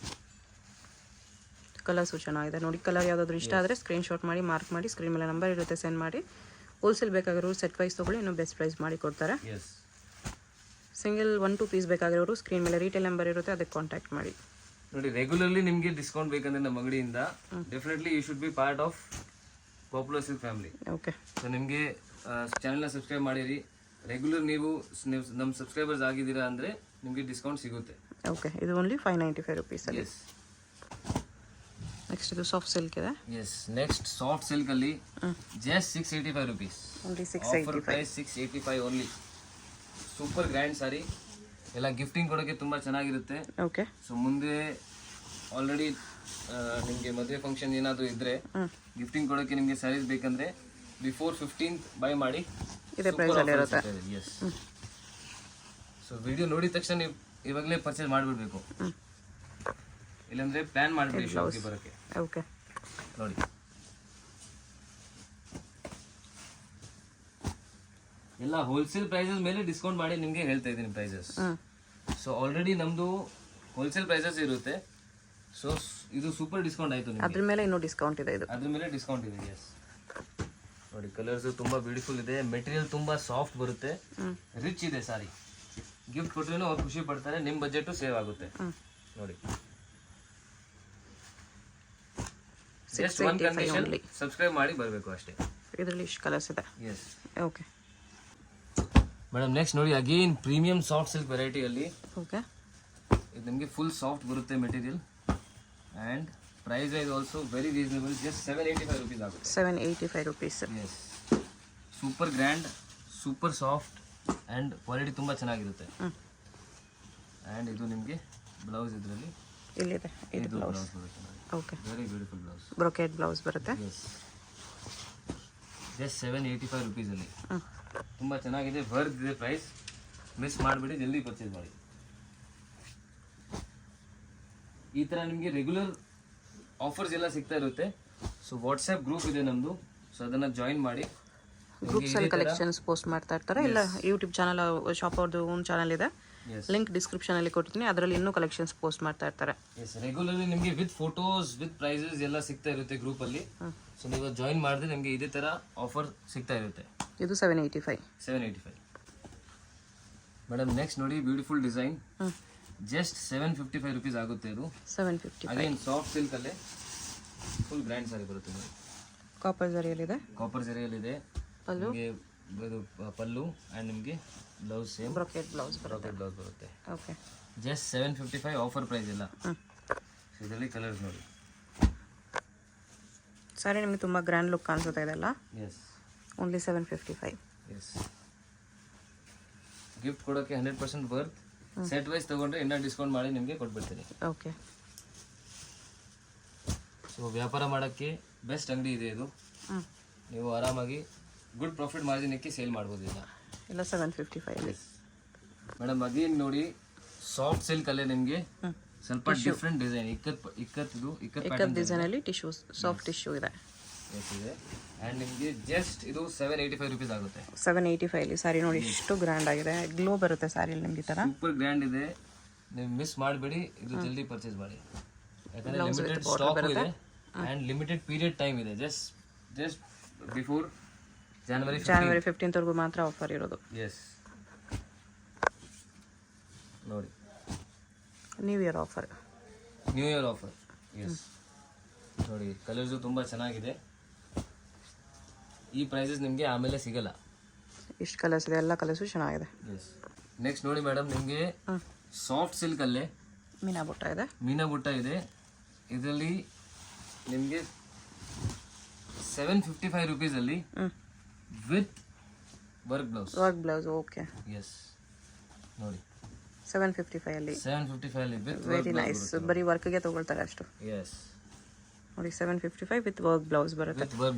ಕಲರ್ಸು ಚೆನ್ನಾಗಿದೆ ನೋಡಿ. ಕಲರ್ ಯಾವುದಾದ್ರೂ ಇಷ್ಟ ಆದರೆ ಸ್ಕ್ರೀನ್ಶಾಟ್ ಮಾಡಿ ಮಾರ್ಕ್ ಮಾಡಿ, ಸ್ಕ್ರೀನ್ ಮೇಲೆ ನಂಬರ್ ಇರುತ್ತೆ, ಸೆಂಡ್ ಮಾಡಿ. ಹೋಲ್ಸೇಲ್ ಬೇಕಾಗಿರೋರು ಸೆಟ್ ವೈಸ್ ತೊಗೊಳ್ಳಿ, ಇನ್ನೂ ಬೆಸ್ಟ್ ಪ್ರೈಸ್ ಮಾಡಿ ಕೊಡ್ತಾರೆ. ಸಿಂಗಲ್ 1-2 ಪೀಸ್ ಬೇಕಾಗಿರೋರು ಸ್ಕ್ರೀನ್ ಮೇಲೆ ರೀಟೇಲ್ ನಂಬರ್ ಇರುತ್ತೆ, ಅದಕ್ಕೆ ಕಾಂಟ್ಯಾಕ್ಟ್ ಮಾಡಿ. ನೋಡಿ, ರೆಗ್ಯುಲರ್ಲಿ ನಿಮಗೆ ಡಿಸ್ಕೌಂಟ್ ಬೇಕಂದ್ರೆ ನಮ್ಮ ಅಂಗಡಿಯಿಂದ definitely you should be part of popular silk family. Okay. So ನಿಮಗೆ ಚಾನೆಲ್ನ ಸಬ್ಸ್ಕ್ರೈಬ್ ಮಾಡಿರಿ. ರೆಗ್ಯುಲರ್ ನೀವು ನಮ್ಮ ಸಬ್ಸ್ಕ್ರೈಬರ್ಸ್ ಆಗಿದ್ದೀರಾ ಅಂದರೆ ನಿಮಗೆ ಡಿಸ್ಕೌಂಟ್ ಸಿಗುತ್ತೆ. ಓಕೆ. ಇದು ಓನ್ಲಿ 595 rupees ಅಲ್ಲಿ. ಎಸ್. ನೆಕ್ಸ್ಟ್ ಇದು ಸಾಫ್ಟ್ ಸಿಲ್ಕ್ ಇದೆ. ಎಸ್, ನೆಕ್ಸ್ಟ್ ಸಾಫ್ಟ್ ಸಿಲ್ಕ್ ಅಲ್ಲಿ just 685 rupees. Only offer 685. Price 685 only. Super grand sari. ಎಲ್ಲ ಗಿಫ್ಟಿಂಗ್ ಕೊಡೋಕ್ಕೆ ತುಂಬ ಚೆನ್ನಾಗಿರುತ್ತೆ. ಓಕೆ. ಸೊ ಮುಂದೆ ಆಲ್ರೆಡಿ ನಿಮಗೆ ಮದುವೆ ಫಂಕ್ಷನ್ ಏನಾದರೂ ಇದ್ದರೆ ಗಿಫ್ಟಿಂಗ್ ಕೊಡೋಕ್ಕೆ ನಿಮಗೆ ಸ್ಯಾರೀಸ್ ಬೇಕಂದರೆ ಬಿಫೋರ್ 15th ಬೈ ಮಾಡಿ. ಇದೇ ಪ್ರೈಸಲ್ಲಿ ಇರುತ್ತೆ. ಎಸ್. ಸೊ ವಿಡಿಯೋ ನೋಡಿದ ತಕ್ಷಣ ನೀವು ಇವಾಗಲೇ ಪರ್ಚೇಸ್ ಮಾಡಿಬಿಡ್ಬೇಕು, ಇಲ್ಲಾಂದರೆ ಪ್ಲ್ಯಾನ್ ಮಾಡಿಬಿಡಿ ಶಾಪ್ಗೆ ಬರೋಕ್ಕೆ. ಓಕೆ. ನೋಡಿ, ಎಲ್ಲ ಹೋಲ್ಸೇಲ್ ಪ್ರೈಸಸ್ ಮೇಲೆ ಡಿಸ್ಕೌಂಟ್ ಮಾಡಿ ನಿಮಗೆ ಹೇಳ್ತಾ ಇದ್ದೀನಿ ಪ್ರೈಸಸ್. ಸೊ ಆಲ್ರೆಡಿ ನಮ್ಮದು ಹೋಲ್ಸೇಲ್ ಪ್ರೈಸಸ್ ಇರುತ್ತೆ. ಸೊ ಇದು ಸೂಪರ್ ಡಿಸ್ಕೌಂಟ್ ಆಯಿತು ನಿಮಗೆ. ಅದ್ರ ಮೇಲೆ ಇನ್ನೂ ಡಿಸ್ಕೌಂಟ್ ಇದೆ ಇದು. ಅದ್ರ ಮೇಲೆ ಡಿಸ್ಕೌಂಟ್ ಇದೆ. ಎಸ್ ನೋಡಿ, ಕಲರ್ಸು ತುಂಬ ಬ್ಯೂಟಿಫುಲ್ ಇದೆ, ಮೆಟೀರಿಯಲ್ ತುಂಬ ಸಾಫ್ಟ್ ಬರುತ್ತೆ, ರಿಚ್ ಇದೆ ಸಾರಿ. ಗಿಫ್ಟ್ ಕೊಟ್ರೂ ಅವ್ರು ಖುಷಿ ಪಡ್ತಾರೆ, ನಿಮ್ಮ ಬಜೆಟು ಸೇವ್ ಆಗುತ್ತೆ. ನೋಡಿ, ಜಸ್ಟ್ ಒನ್ ಕಂಡೀಷನ್, ಸಬ್ಸ್ಕ್ರೈಬ್ ಮಾಡಿ ಬರಬೇಕು ಅಷ್ಟೇ. ಇದರಲ್ಲಿ ಇಷ್ಟು ಕಲರ್ಸ್ ಇದೆ. ಎಸ್ ಓಕೆ ಮೇಡಮ್, ನೆಕ್ಸ್ಟ್ ನೋಡಿ ಅಗೇನ್ ಪ್ರೀಮಿಯಂ ಸಾಫ್ಟ್ ಸಿಲ್ಕ್ ವೆರೈಟಿಯಲ್ಲಿ. ಓಕೆ, ಇದು ನಿಮಗೆ ಫುಲ್ ಸಾಫ್ಟ್ ಬರುತ್ತೆ material, and price wise also very reasonable, just 785 rupees ಆಗುತ್ತೆ. 785 rupees. Yes, super grand, super soft and quality ತುಂಬ ಚೆನ್ನಾಗಿರುತ್ತೆ. ಆ್ಯಂಡ್ ಇದು ನಿಮಗೆ ಬ್ಲೌಸ್ ಇದರಲ್ಲಿ ಇಲ್ಲಿದೆ, ಇದು ಬ್ಲೌಸ್ ಬರುತ್ತೆ. Okay, very beautiful blouse, brocade blouse ಬರುತ್ತೆ. ಎಸ್, ಜಸ್ಟ್ 785 ರುಪೀಸಲ್ಲಿ ತುಂಬ ಚೆನ್ನಾಗಿದೆ, ವರ್ತ್ ಇದೆ ಪ್ರೈಸ್. ಮಿಸ್ ಮಾಡಿಬಿಡಿ, ಜಲ್ದಿ ಪರ್ಚೇಸ್ ಮಾಡಿ. ಈ ಥರ ನಿಮಗೆ ರೆಗ್ಯುಲರ್ ಆಫರ್ಸ್ ಎಲ್ಲ ಸಿಗ್ತಾ ಇರುತ್ತೆ. ಸೊ ವಾಟ್ಸಪ್ ಗ್ರೂಪ್ ಇದೆ ನಮ್ಮದು, ಸೊ ಅದನ್ನು ಜಾಯಿನ್ ಮಾಡಿ. ಗ್ರೂಪ್ಸಲ್ಲಿ ಕಲೆಕ್ಷನ್ಸ್ ಪೋಸ್ಟ್ ಮಾಡ್ತಾ ಇರ್ತಾರೆ. ಇಲ್ಲ ಯೂಟ್ಯೂಬ್ ಚಾನಲ್, ಶಾಪ್ ಅವ್ರದ್ದು ಓನ್ ಚಾನಲ್ ಇದೆ, ಲಿಂಕ್ ಡಿಸ್ಕ್ರಿಪ್ಷನಲ್ಲಿ ಕೊಟ್ಟಿದ್ದೀನಿ, ಅದರಲ್ಲಿ ಇನ್ನೂ ಕಲೆಕ್ಷನ್ಸ್ ಪೋಸ್ಟ್ ಮಾಡ್ತಾ ಇರ್ತಾರೆ. ಎಸ್, ರೆಗ್ಯುಲರ್ಲಿ ನಿಮಗೆ ವಿತ್ ಫೋಟೋಸ್ ವಿತ್ ಪ್ರೈಸಸ್ ಎಲ್ಲ ಸಿಗ್ತಾ ಇರುತ್ತೆ ಗ್ರೂಪಲ್ಲಿ. ಸೊ ನೀವು ಜಾಯಿನ್ ಮಾಡಿದ್ರೆ ನಿಮಗೆ ಇದೇ ಥರ ಆಫರ್ ಸಿಗ್ತಾ ಇರುತ್ತೆ. ಇದು 785. ಮೇಡಮ್, ನೆಕ್ಸ್ಟ್ ನೋಡಿ ಬ್ಯೂಟಿಫುಲ್ ಡಿಸೈನ್, ಜಸ್ಟ್ 755 ರುಪೀಸ್ ಆಗುತ್ತೆ. ಇದು 755. ಅಗೇನ್ ಸಾಫ್ಟ್ ಸಿಲ್ಕಲ್ಲೇ ಫುಲ್ ಗ್ರ್ಯಾಂಡ್ ಸಾರಿ ಬರುತ್ತೆ ನೋಡಿ. ಕಾಪರ್ ಜರಿಯಲ್ಲಿದೆ, ಕಾಪರ್ ಜರಿಯಲ್ಲಿದೆ. ಪಲ್ಲು, ನಿಮಗೆ ಇದು ಪಲ್ಲು ಆ್ಯಂಡ್ ನಿಮಗೆ ಬ್ಲೌಸ್ ಸೇಮ್ ಬ್ರೊಕೆಟ್ ಬ್ಲೌಸ್ ಬರುತ್ತೆ. ಓಕೆ, ಜಸ್ಟ್ 755 ಆಫರ್ ಪ್ರೈಸ್ ಇಲ್ಲ. ಇದರಲ್ಲಿ ಕಲರ್ಸ್ ನೋಡಿ. ಸಾರಿ ನಿಮಗೆ ತುಂಬ ಗ್ರ್ಯಾಂಡ್ ಲುಕ್ ಕಾಣಿಸುತ್ತಾ ಇದೆಲ್ಲ. S, only 755. ಎಸ್, ಗಿಫ್ಟ್ ಕೊಡೋಕ್ಕೆ 100% ವರ್ತ್. ಸೆಟ್ ವೈಸ್ ತೊಗೊಂಡ್ರೆ ಇನ್ನೂ ಡಿಸ್ಕೌಂಟ್ ಮಾಡಿ ನಿಮಗೆ ಕೊಟ್ಬಿಡ್ತೀನಿ. ಓಕೆ, ಸೊ ವ್ಯಾಪಾರ ಮಾಡೋಕ್ಕೆ ಬೆಸ್ಟ್ ಅಂಗಡಿ ಇದೆ ಇದು. ನೀವು ಆರಾಮಾಗಿ ಗುಡ್ ಪ್ರಾಫಿಟ್ ಮಾರ್ಜಿನ್ ಇಕ್ಕಿ ಸೇಲ್ ಮಾಡ್ಬೋದು. ಇಲ್ಲ 755. ಮೇಡಮ್, ಅಗೇನ್ ನೋಡಿ ಸಾಫ್ಟ್ ಸಿಲ್ಕ್ ಅಲ್ಲೇ ನಿಮಗೆ ಸ್ವಲ್ಪ ಡಿಫ್ರೆಂಟ್ ಡಿಸೈನ್, ಇಕ್ಕತ್ ಡಿಸೈನ್ ಅಲ್ಲಿ ಟಿಶ್ಯೂ, ಸಾಫ್ಟ್ ಟಿಶ್ಯೂ ಇದೆ. ಇದೆ ಆ್ಯಂಡ್ ನಿಮಗೆ ಜಸ್ಟ್ ಇದು 785 ರುಪೀಸ್ ಆಗುತ್ತೆ. 785 ಅಲ್ಲಿ ಸಾರಿ ನೋಡಿ ಎಷ್ಟು ಗ್ರ್ಯಾಂಡ್ ಆಗಿದೆ, ಗ್ಲೋ ಬರುತ್ತೆ ಸಾರಿಯಲ್ಲಿ ನಿಮ್ಗೆ ಈ ಥರ. ಸೂಪರ್ ಗ್ರ್ಯಾಂಡ್ ಇದೆ, ನೀವು ಮಿಸ್ ಮಾಡಬೇಡಿ, ಇದು ಜಲ್ದಿ ಪರ್ಚೇಸ್ ಮಾಡಿ. ಯಾಕಂದರೆ ಲಿಮಿಟೆಡ್ ಸ್ಟಾಕ್ ಇದೆ ಆ್ಯಂಡ್ ಲಿಮಿಟೆಡ್ ಪೀರಿಯಡ್ ಟೈಮ್ ಇದೆ. ಜಸ್ಟ್ ಬಿಫೋರ್ ಜನವರಿ 15th ವರೆಗೂ ಮಾತ್ರ ಆಫರ್ ಇರೋದು. ಎಸ್, ನೋಡಿ ನ್ಯೂ ಇಯರ್ ಆಫರ್. ಎಸ್, ನೋಡಿ ಕಲರ್ಸು ತುಂಬ ಚೆನ್ನಾಗಿದೆ. ಈ ಪ್ರೈಸಸ್ ನಿಮಗೆ ಆಮೇಲೆ ಸಿಗಲ್ಲ. ಇಷ್ಟು ಕಲರ್ಸ್ ಇದೆ, ಎಲ್ಲ ಕಲರ್ಸು ಚೆನ್ನಾಗಿದೆ. ಎಸ್, ನೆಕ್ಸ್ಟ್ ನೋಡಿ ಮೇಡಮ್, ನಿಮಗೆ ಸಾಫ್ಟ್ ಸಿಲ್ಕಲ್ಲೇ ಮೀನಾ ಬುಟ್ಟ ಇದೆ. ಇದರಲ್ಲಿ ನಿಮಗೆ 755 ರುಪೀಸಲ್ಲಿ with work blouse. Okay, yes, ನೋಡಿ 755 ಅಲ್ಲಿ. 755 ಅಲ್ಲಿ ವಿತ್ ವೆರಿ ನೈಸ್. ಬರೀ ವರ್ಕ್ಗೆ ತಗೊಳ್ತಾರೆ ಅಷ್ಟು. ಎಸ್, ನೋಡಿ 755 ವಿತ್ ವರ್ಕ್ ಬ್ಲೌಸ್ ಬರುತ್ತೆ.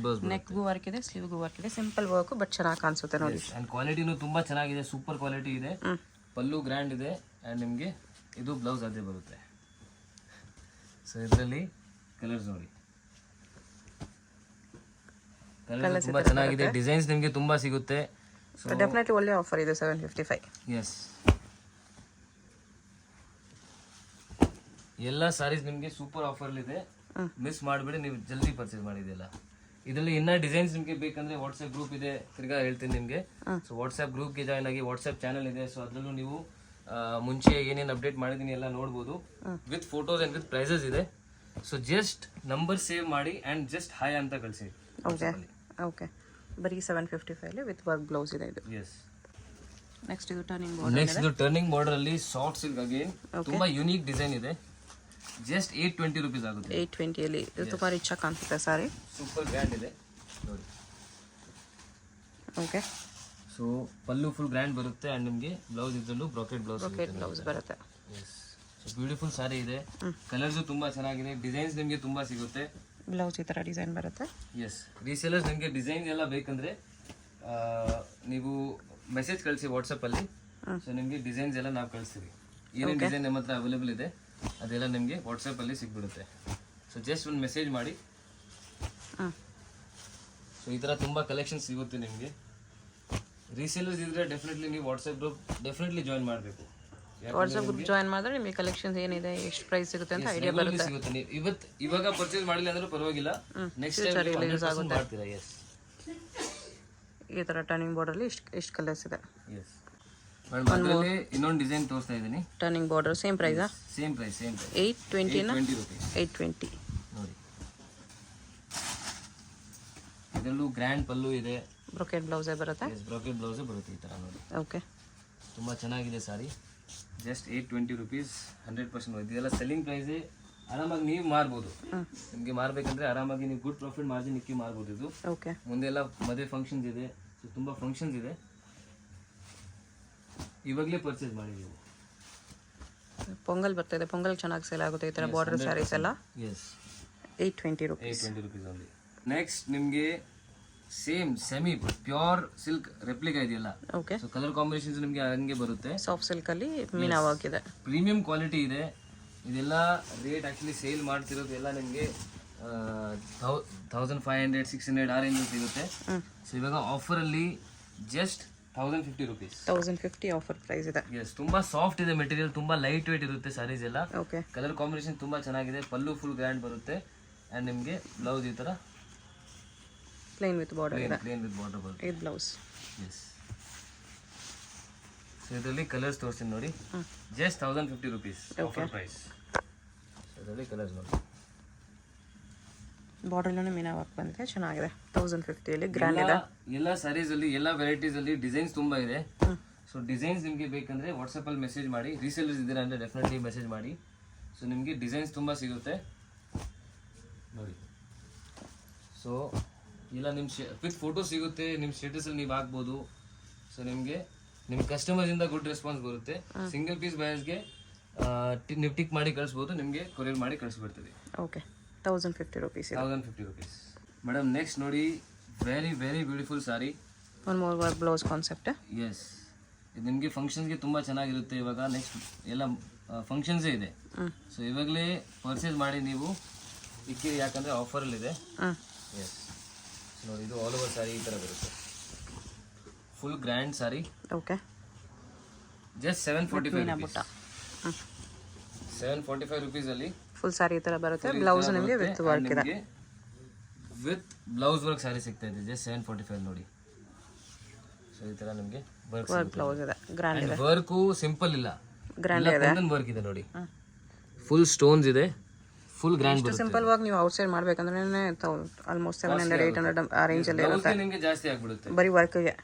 ನೆಕ್ಗೂ ವರ್ಕ್ ಇದೆ, ಸ್ಲೀವ್ಗೂ ವರ್ಕ್ ಇದೆ, ಸಿಂಪಲ್ ವರ್ಕ್ ಬಟ್ ಚೆನ್ನಾಗಿ ಕಾಣಿಸುತ್ತೆ ನೋಡಿ. ಆ್ಯಂಡ್ ಕ್ವಾಲಿಟಿನೂ ತುಂಬ ಚೆನ್ನಾಗಿದೆ, ಸೂಪರ್ ಕ್ವಾಲಿಟಿ ಇದೆ. ಪಲ್ಲು ಗ್ರ್ಯಾಂಡ್ ಇದೆ ಆ್ಯಂಡ್ ನಿಮಗೆ ಇದು ಬ್ಲೌಸ್ ಅದೇ ಬರುತ್ತೆ. ಸೊ ಇದರಲ್ಲಿ ಕಲರ್ಸ್ ನೋಡಿ, ಕಲರ್ಸ್ ತುಂಬ ಚೆನ್ನಾಗಿದೆ, ಡಿಸೈನ್ಸ್ ನಿಮಗೆ ತುಂಬ ಸಿಗುತ್ತೆ. ಸೊ ಡೆಫಿನೆಟ್ಲಿ ಒಳ್ಳೆ ಆಫರ್ ಇದೆ 755. ಎಸ್, ಎಲ್ಲ ಸಾರೀಸ್ ನಿಮಗೆ ಸೂಪರ್ ಆಫರ್ಲಿದೆ, ಮಿಸ್ ಮಾಡಬೇಡಿ, ನೀವು ಜಲ್ದಿ ಪರ್ಚೇಸ್ ಮಾಡಿದೆಯಲ್ಲ. ಇದರಲ್ಲಿ ಇನ್ನೂ ಡಿಸೈನ್ಸ್ ನಿಮಗೆ ಬೇಕಂದ್ರೆ ವಾಟ್ಸಪ್ ಗ್ರೂಪ್ ಇದೆ, ತಿರ್ಗಾ ಹೇಳ್ತೀನಿ ನಿಮಗೆ. ಸೊ ವಾಟ್ಸಪ್ ಗ್ರೂಪ್ಗೆ ಜಾಯ್ನ್ ಆಗಿ, ವಾಟ್ಸಪ್ ಚಾನಲ್ ಇದೆ. ಸೊ ಅದರಲ್ಲೂ ನೀವು ಮುಂಚೆ ಏನೇನು ಅಪ್ಡೇಟ್ ಮಾಡಿದ್ದೀನಿ ಎಲ್ಲ ನೋಡ್ಬೋದು, with photos and with prices ಇದೆ. ಸೊ ಜಸ್ಟ್ ನಂಬರ್ ಸೇವ್ ಮಾಡಿ ಆ್ಯಂಡ್ ಜಸ್ಟ್ ಹಾಯ್ ಅಂತ ಕಳಿಸಿ. ಓಕೆ, ಬರೀ 755 ಅಲ್ಲಿ ವಿತ್ ವರ್ಕ್ ಬ್ಲೌಸ್ ಇದೆ ಇದು. ಎಸ್, ನೆಕ್ಸ್ಟ್ ಇದು ಟರ್ನಿಂಗ್ ಬಾರ್ಡರ್ ಅಲ್ಲಿ ಸಾಫ್ಟ್ ಸಿಲ್ಕ್ ಅಗೇನ್ ತುಂಬಾ ಯೂನಿಕ್ ಡಿಸೈನ್ ಇದೆ. ಜಸ್ಟ್ 820 ರುಪೀಸ್ ಆಗುತ್ತೆ. 820 ಅಲ್ಲಿ ಇದು ತುಂಬಾ ರಿಚ್ ಆಗಿ ಕಾಣಿಸುತ್ತೆ ಸಾರಿ. ಸೂಪರ್ ಗ್ರ್ಯಾಂಡ್ ಇದೆ ನೋಡಿ. ಓಕೆ, ಸೊ ಪಲ್ಲು ಫುಲ್ ಗ್ರ್ಯಾಂಡ್ ಬರುತ್ತೆ ಆ್ಯಂಡ್ ನಿಮಗೆ ಬ್ಲೌಸ್ ಇದರಲ್ಲೂ ಬ್ರೊಕೆಟ್ ಬ್ಲೌಸ್ ಬರುತ್ತೆ. ಎಸ್, ಸೊ ಬ್ಯೂಟಿಫುಲ್ ಸಾರಿ ಇದೆ, ಕಲರ್ಸು ತುಂಬ ಚೆನ್ನಾಗಿದೆ, ಡಿಸೈನ್ಸ್ ನಿಮಗೆ ತುಂಬ ಸಿಗುತ್ತೆ. ಬ್ಲೌಸ್ ಈ ಥರ ಡಿಸೈನ್ ಬರುತ್ತೆ. ಎಸ್, ರೀಸೇಲರ್ಸ್ ನಿಮಗೆ ಡಿಸೈನ್ ಎಲ್ಲ ಬೇಕಂದರೆ ನೀವು ಮೆಸೇಜ್ ಕಳಿಸಿ ವಾಟ್ಸಪ್ಪಲ್ಲಿ. ಸೊ ನಿಮಗೆ ಡಿಸೈನ್ಸ್ ಎಲ್ಲ ನಾವು ಕಳಿಸ್ತೀವಿ. ಏನೇನು ಡಿಸೈನ್ ನಮ್ಮ ಹತ್ರ ಅವೈಲೇಬಲ್ ಇದೆ ಅದೆಲ್ಲ ನಿಮಗೆ ವಾಟ್ಸಪ್ಪಲ್ಲಿ ಸಿಗ್ಬಿಡುತ್ತೆ. ಸೊ ಜಸ್ಟ್ ಒಂದು ಮೆಸೇಜ್ ಮಾಡಿ. ಸೊ ಈ ಥರ ತುಂಬ ಕಲೆಕ್ಷನ್ ಸಿಗುತ್ತೆ ನಿಮಗೆ. ರೀಸೇಲರ್ಸ್ ಇದ್ದರೆ ಡೆಫಿನೆಟ್ಲಿ ನೀವು ವಾಟ್ಸಪ್ ಗ್ರೂಪ್ ಡೆಫಿನೆಟ್ಲಿ ಜಾಯಿನ್ ಮಾಡಬೇಕು. ವಾಟ್ಸಪ್ ಗ್ರೂಪ್ ಜಾಯಿನ್ ಮಾಡಿದ್ರೆ ನಿಮಗೆ ಕಲೆಕ್ಷನ್ಸ್ ಏನಿದೆ ಎಷ್ಟು ಪ್ರೈಸ್ ಸಿಗುತ್ತೆ ಅಂತ ಐಡಿಯಾ ಬರುತ್ತೆ. ಸಿಗುತ್ತೆ. ನೀವು ಇವಾಗ ಪರ್ಚೇಸ್ ಮಾಡಿಲ್ಲ ಅಂದ್ರೂ ಪರವಾಗಿಲ್ಲ, ನೆಕ್ಸ್ಟ್ ಟೈಮ್ ಯೂಸ್ ಮಾಡ್ತೀರಾ. ಎಸ್, ಈ ಥರ ಟರ್ನಿಂಗ್ ಬಾರ್ಡರಲ್ಲಿ ಎಷ್ಟು ಕಲರ್ಸ್ ಇದೆ. ಎಸ್ ಮೇಡಮ್, ಅದರಲ್ಲಿ ಇನ್ನೊಂದು ಡಿಸೈನ್ ತೋರಿಸ್ತಾ ಇದ್ದೀನಿ. ಟರ್ನಿಂಗ್ ಬಾರ್ಡರ್ ಸೇಮ್ ಪ್ರೈಸಾ? Same price 820 rupees. 820 ನೋಡಿ, ಇದರಲ್ಲೂ ಗ್ರ್ಯಾಂಡ್ ಪಲ್ಲು ಇದೆ, ಬ್ರೊಕೆಟ್ ಬ್ಲೌಸೇ ಬರುತ್ತೆ. ಬ್ರೋಕೆಟ್ ಬ್ಲೌಸೇ ಬರುತ್ತೆ ಈ ಥರ ನೋಡಿ. ಓಕೆ, ತುಂಬ ಚೆನ್ನಾಗಿದೆ ಸಾರಿ. Just 820 rupees, 100%. ಇದೆಲ್ಲ ಸೆಲ್ಲಿಂಗ್ ಪ್ರೈಸೇ. ಆರಾಮಾಗಿ ನೀವು ಮಾರ್ಬೋದು. ನಿಮಗೆ ಮಾರಬೇಕಂದ್ರೆ ಆರಾಮಾಗಿ ನೀವು ಗುಡ್ ಪ್ರಾಫಿಟ್ ಮಾರ್ಜಿನ್ ಇಕ್ಕಿ ಮಾರ್ಬೋದು. ಇದು ಓಕೆ, ಮುಂದೆಲ್ಲ ಮದುವೆ ಫಂಕ್ಷನ್ಸ್ ಇದೆ, ಸೊ ತುಂಬ ಫಂಕ್ಷನ್ಸ್ ಇದೆ, ಇವಾಗಲೇ ಪರ್ಚೇಸ್ ಮಾಡಿ ನೀವು. ಪೊಂಗಲ್ ಬರ್ತಾ ಇದೆ, ಪೊಂಗಲ್ ಚೆನ್ನಾಗಿ ಸೇಲ್ ಆಗುತ್ತೆ ಈ ಥರ ಬಾರ್ಡರ್ ಸ್ಯಾರೀಸ್ ಎಲ್ಲ. Yes, 820 rupees. 820 rupees only. Next ನಿಮಗೆ same semi pure silk replica ಇದೆಯಲ್ಲ, ಓಕೆ, ಸೊ ಕಲರ್ ಕಾಂಬಿನೇಷನ್ಸ್ ನಿಮಗೆ ಹಂಗೆ ಬರುತ್ತೆ. ಸಾಫ್ಟ್ ಸಿಲ್ಕಲ್ಲಿ ಮೀನಾ ವರ್ಕ್ ಇದೆ, ಪ್ರೀಮಿಯಂ ಕ್ವಾಲಿಟಿ ಇದೆ. ಇದೆಲ್ಲ ರೇಟ್ ಆ್ಯಕ್ಚುಲಿ ಸೇಲ್ ಮಾಡ್ತಿರೋದು ಎಲ್ಲ ನಿಮಗೆ 1500, 600 ಆ ರೇಂಜ್ ಸಿಗುತ್ತೆ. ಸೊ ಇವಾಗ ಆಫರಲ್ಲಿ ಜಸ್ಟ್ 1050 rupees. 1050 ಆಫರ್ ಪ್ರೈಸ್ ಇದೆ. ಎಸ್, ತುಂಬಾ ಸಾಫ್ಟ್ ಇದೆ ಮೆಟೀರಿಯಲ್, ತುಂಬಾ ಲೈಟ್ ವೇಟ್ ಇರುತ್ತೆ ಸ್ಯಾರೀಸ್ ಎಲ್ಲ. ಓಕೆ, ಕಲರ್ ಕಾಂಬಿನೇಷನ್ ತುಂಬಾ ಚೆನ್ನಾಗಿದೆ. ಪಲ್ಲು ಫುಲ್ ಗ್ರ್ಯಾಂಡ್ ಬರುತ್ತೆ ಆ್ಯಂಡ್ ನಿಮಗೆ ಬ್ಲೌಸ್ ಈ ಥರ ಪ್ಲೇನ್ ವಿತ್ ಬಾರ್ಡರ್ ಇದೆ. ಪ್ಲೇನ್ ವಿತ್ ಬಾರ್ಡರ್ ಬರುತ್ತೆ. ಇದು ಬ್ಲೌಸ್. ಎಸ್, ಸೊ ಇದರಲ್ಲಿ ಕಲರ್ಸ್ ತೋರಿಸ್ತೀನಿ ನೋಡಿ. Just 1050 rupees offer price. ಇದರಲ್ಲಿ ಕಲರ್ಸ್ ನೋಡಿ, ಬಾರ್ಡರ್ಲೂ ಮೀನಾ ವರ್ಕ್ ಬಂದಿದೆ, ಚೆನ್ನಾಗಿದೆ. 1050 ಗ್ರ್ಯಾಂಡ್ ಇದೆ. ಎಲ್ಲ ಸ್ಯಾರೀಸ್ ಅಲ್ಲಿ ಎಲ್ಲ ವೆರೈಟೀಸ್ ಅಲ್ಲಿ ಡಿಸೈನ್ಸ್ ತುಂಬಾ ಇದೆ. ಸೊ ಡಿಸೈನ್ಸ್ ನಿಮಗೆ ಬೇಕಂದ್ರೆ ವಾಟ್ಸಪ್ ಅಲ್ಲಿ ಮೆಸೇಜ್ ಮಾಡಿ. ರೀಸೇಲರ್ಸ್ ಇದ್ದೀರಾ ಅಂದ್ರೆ ಡೆಫಿನೆಟ್ಲಿ ಮೆಸೇಜ್ ಮಾಡಿ. ಸೊ ನಿಮಗೆ ಡಿಸೈನ್ಸ್ ತುಂಬಾ ಸಿಗುತ್ತೆ ನೋಡಿ. ಸೊ ಇಲ್ಲ ನಿಮ್ಮ ವಿತ್ ಫೋಟೋ ಸಿಗುತ್ತೆ, ನಿಮ್ಮ ಸ್ಟೇಟಸ್ ಅಲ್ಲಿ ನೀವು ಹಾಕ್ಬೋದು. ಸೊ ನಿಮಗೆ ನಿಮ್ಮ ಕಸ್ಟಮರ್ಸ್ ಇಂದ ಗುಡ್ ರೆಸ್ಪಾನ್ಸ್ ಬರುತ್ತೆ. ಸಿಂಗಲ್ ಪೀಸ್ ಬಯರ್ಸ್ಗೆ ನೀವು ಟಿಕ್ ಮಾಡಿ ಕಳಿಸ್ಬೋದು, ನಿಮಗೆ ಕೊರಿಯರ್ ಮಾಡಿ ಕಳಿಸ್ಬಿಡ್ತೀವಿ. Okay, 1050 rupees. 1050 rupees. Madam next ನೋಡಿ, very very beautiful sari. One more work blouse concept. Yes, ಇದು ನಿಮಗೆ ಫಂಕ್ಷನ್ಸ್ಗೆ ತುಂಬ ಚೆನ್ನಾಗಿರುತ್ತೆ. ಇವಾಗ ನೆಕ್ಸ್ಟ್ ಎಲ್ಲ ಫಂಕ್ಷನ್ಸೇ ಇದೆ. ಸೊ ಇವಾಗಲೇ ಪರ್ಚೇಸ್ ಮಾಡಿ ನೀವು ಇಕ್ಕಿರಿ, ಯಾಕಂದರೆ ಆಫರಲ್ಲಿದೆ. ಎಸ್, ನೋಡಿ ಇದು ಆಲ್ ಓವರ್ ಸಾರಿ ಈ ಥರ ಬರುತ್ತೆ, full grand sari. Okay, just 745 rupees. 745 rupees ಅಲ್ಲಿ ಫುಲ್ ಸಾರಿ ಈ ಥರ ಬರುತ್ತೆ. ಬ್ಲೌಸ್ ನಿಮಗೆ ವಿತ್ ವರ್ಕ್ ಇದೆ, ವಿತ್ ಬ್ಲೌಸ್ ವರ್ಕ್ ಸಾರಿ ಸಿಗ್ತಾ ಇದೆ. ಜಸ್ಟ್ 745 ನೋಡಿ. ಸೊ ಈ ಥರ ನಿಮಗೆ ವರ್ಕ್ ಬ್ಲೌಸ್ ಇದೆ, ಗ್ರ್ಯಾಂಡ್ ಇದೆ. ವರ್ಕು ಸಿಂಪಲ್ ಇಲ್ಲ, ಗ್ರ್ಯಾಂಡ್ ಇದೆ. ವರ್ಕ್ ಇದೆ ನೋಡಿ, ಫುಲ್ ಸ್ಟೋನ್ಸ್ ಇದೆ, ಫುಲ್ ಗ್ರ್ಯಾಂಡ್ ಬರುತ್ತೆ. ಸಿಂಪಲ್ ವಾಗಿ ನೀವು ಔಟ್ ಸೈಡ್ ಮಾಡ್ಬೇಕಂದ್ರೆ ಆಲ್ಮೋಸ್ಟ್ 700, 800 ಆ ರೇಂಜ್ ಅಲ್ಲಿ ಇರುತ್ತೆ. ನಿಮಗೆ ಜಾಸ್ತಿ ಆಗ್ಬಿಡುತ್ತೆ ಬರೀ ವರ್ಕ್ಗೆ.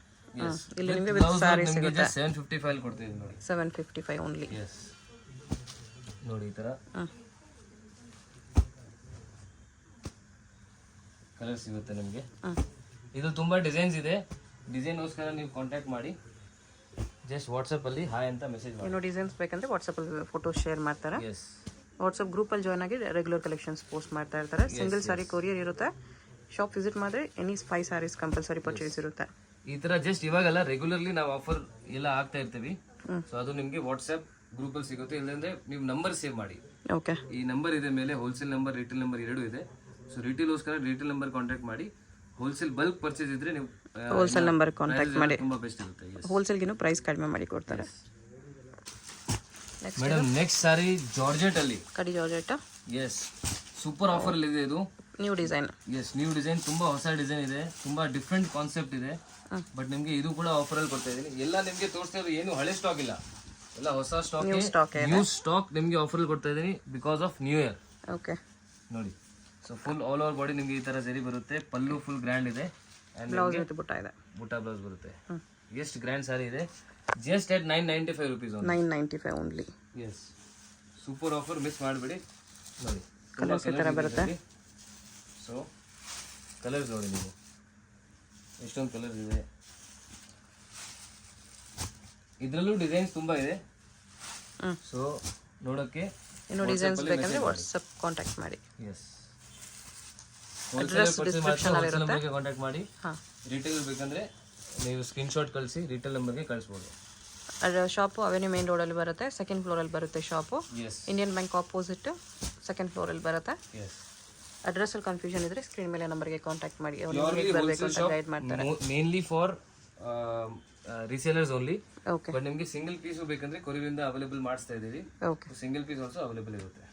ಇಲ್ಲಿ ನಿಮಗೆ ವಿತ್ ಸಾರಿ ಸಿಗುತ್ತೆ. 755 ಕೊಡ್ತೀವಿ ನೋಡಿ. 755 ಓನ್ಲಿ. ಎಸ್, ನೋಡಿ ಈ ಥರ ಕಲರ್ ಸಿಗುತ್ತೆ ನಿಮಗೆ. ಇದು ತುಂಬಾ ಡಿಸೈನ್ಸ್ ಇದೆ. ಡಿಸೈನ್ಗೋಸ್ಕರ ನೀವು ಕಾಂಟ್ಯಾಕ್ಟ್ ಮಾಡಿ. ಜಸ್ಟ್ ವಾಟ್ಸಪ್ ಅಲ್ಲಿ ಹಾಯ್ ಅಂತ ಮೆಸೇಜ್ ಮಾಡಿ. ಏನೋ ಡಿಸೈನ್ಸ್ ಬೇಕಂದ್ರೆ ವಾಟ್ಸಪ್ ಅಲ್ಲಿ ಫೋಟೋ ಶೇರ್ ಮಾಡ್ತಾರೆ. ಎಸ್, ವಾಟ್ಸಪ್ ಗ್ರೂಪ್ ಅಲ್ಲಿ ಜಾಯ್ನ್ ಆಗಿ ರೆಗ್ಯುಲರ್ ಕಲೆಕ್ಷನ್ಸ್ ಪೋಸ್ಟ್ ಮಾಡ್ತಾ ಇರ್ತಾರೆ. ಸಿಂಗಲ್ ಸಾರಿ ಕೊರಿಯರ್ ಇರುತ್ತೆ. ಶಾಪ್ ವಿಸಿಟ್ ಮಾಡಿದ್ರೆ ಎನಿ 5 sarees ಕಂಪಲ್ಸರಿ ಪರ್ಚೇಸ್ ಇರುತ್ತೆ. ಈ ತರ ಜಸ್ಟ್ ಇವಾಗಲ್ಲ, ರೆಗ್ಯುಲರ್ಲಿ ನಾವು ಆಫರ್ ಎಲ್ಲ ಆಗ್ತಾ ಇರ್ತೀವಿ. ಸೊ ಅದು ನಿಮಗೆ ವಾಟ್ಸಪ್ ಗ್ರೂಪ್ ಅಲ್ಲಿ ಸಿಗುತ್ತೆ. ಇಲ್ಲಂದ್ರೆ ನೀವು ನಂಬರ್ ಸೇವ್ ಮಾಡಿ. ಓಕೆ, ಈ ನಂಬರ್ ಇದೆ ಮೇಲೆ, ಹೋಲ್ಸೇಲ್ ನಂಬರ್, ರಿಟೇಲ್ ನಂಬರ್ ಎರಡೂ ಇದೆ. ಸೊ ರಿಟೇಲ್ಗೋಸ್ಕರ ರಿಟೇಲ್ ನಂಬರ್ ಕಾಂಟ್ಯಾಕ್ಟ್ ಮಾಡಿ. ಹೋಲ್ಸೇಲ್ ಬಲ್ಕ್ ಪರ್ಚೇಸ್ ಇದ್ರೆ ನೀವು ಹೋಲ್ಸೇಲ್ ನಂಬರ್ ಕಾಂಟ್ಯಾಕ್ಟ್ ಮಾಡಿ. ತುಂಬಾ ಬೆಸ್ಟ್ ಇರುತ್ತೆ. ಹೋಲ್ಸೇಲ್ಗಿನ್ನೂ ಪ್ರೈಸ್ ಕಡಿಮೆ ಮಾಡಿ ಕೊಡ್ತಾರೆ. ಮೇಡಮ್ ನೆಕ್ಸ್ಟ್ ಸಾರಿ ಜಾರ್ಜೆಟ್ ಅಲ್ಲಿ, ಕಡಿ ಜಾರ್ಜೆಟ್. ಎಸ್, ಸೂಪರ್ ಆಫರ್ ಇದೆ ಇದು. New design. Yes, new design, ತುಂಬಾ ಹೊಸ ಡಿಸೈನ್ ಇದೆ, ತುಂಬಾ ಡಿಫ್ರೆಂಟ್ ಕಾನ್ಸೆಪ್ಟ್ ಇದೆ. ಬಟ್ ನಿಮಗೆ ಇದು ಕೂಡ ಆಫರ್ ಅಲ್ಲಿ ಕೊಡ್ತಾ ಇದೀನಿ. ಎಲ್ಲ ನಿಮಗೆ ತೋರಿಸ್ತಾ ಇರೋದು ಏನು ಹಳೆ ಸ್ಟಾಕ್ ಇಲ್ಲ, ಎಲ್ಲ ಹೊಸ ಸ್ಟಾಕ್, ನ್ಯೂ ಸ್ಟಾಕ್ ನಿಮಗೆ ಆಫರ್ ಅಲ್ಲಿ ಕೊಡ್ತಾ ಇದೀನಿ because of new year. Okay, ನೋಡಿ. So full all over body ನಿಮಗೆ ಈ ತರ ಜರಿ ಬರುತ್ತೆ. ಪಲ್ಲು ಫುಲ್ ಗ್ರ್ಯಾಂಡ್ ಇದೆ, ಬ್ಲೌಸ್ ವಿತ್ ಬುಟ್ಟ ಇದೆ. ಬುಟ್ಟ ಬ್ಲೌಸ್ ಬರುತ್ತೆ. ಎಷ್ಟು ಗ್ರ್ಯಾಂಡ್ ಸಾರಿ ಇದೆ. Just at 995 rupees only. 995 only. Yes, super offer, miss ಮಾಡಬೇಡಿ. ನೋಡಿ ಕಲರ್ಸ್ ಈ ಥರ ಬರುತ್ತೆ. ಸೊ ಕಲರ್ಸ್ ನೋಡಿ ನೀವು, ಎಷ್ಟೊಂದು ಕಲರ್ಸ್ ಇದೆ. ಇದರಲ್ಲೂ ಡಿಸೈನ್ಸ್ ತುಂಬಾ ಇದೆ. ಸೊ ನೋಡೋಕ್ಕೆ ಇನ್ನೂ ಡಿಸೈನ್ಸ್ ಬೇಕಂದ್ರೆ ವಾಟ್ಸಪ್ ಕಾಂಟ್ಯಾಕ್ಟ್ ಮಾಡಿ. ಎಸ್, ಅಡ್ರೆಸ್ ಡಿಸ್ಕ್ರಿಪ್ಷನ್ ಅಲ್ಲಿ ಇರುತ್ತೆ, ಕಾಂಟ್ಯಾಕ್ಟ್ ಮಾಡಿ. ರಿಟೇಲ್ ಬೇಕಂದ್ರೆ ನೀವು ಸ್ಕ್ರೀನ್ ಶಾಟ್ ಕಳಿಸಿ ರಿಟೇಲ್ ನಂಬರ್ಗೆ ಕಳಿಸ್ಬೋದು. ಶಾಪು ಅವೆನ್ಯೂ ಮೇನ್ ರೋಡಲ್ಲಿ ಬರುತ್ತೆ, ಸೆಕೆಂಡ್ ಫ್ಲೋರಲ್ಲಿ ಬರುತ್ತೆ shop. Yes, Indian bank opposite second ಫ್ಲೋರಲ್ಲಿ ಬರುತ್ತೆ. ಎಸ್, ಅಡ್ರೆಸ್ಸಲ್ಲಿ ಕನ್ಫ್ಯೂಷನ್ ಇದ್ರೆ ಸ್ಕ್ರೀನ್ ಮೇಲೆ ನಂಬರ್ಗೆ ಕಾಂಟ್ಯಾಕ್ಟ್ ಮಾಡಿ, ಅವರು ಬರಬೇಕು ಅಂತ ಗೈಡ್ ಮಾಡ್ತಾರೆ. Mainly for resellers only. Okay but ನಿಮಗೆ ಸಿಂಗಲ್ ಪೀಸು ಬೇಕಂದ್ರೆ ಕೊರಿಯರಿಂದ ಅವೈಲೇಬಲ್ ಮಾಡಿಸ್ತಾ ಇದ್ದೀವಿ. Okay single piece also available ಇರುತ್ತೆ.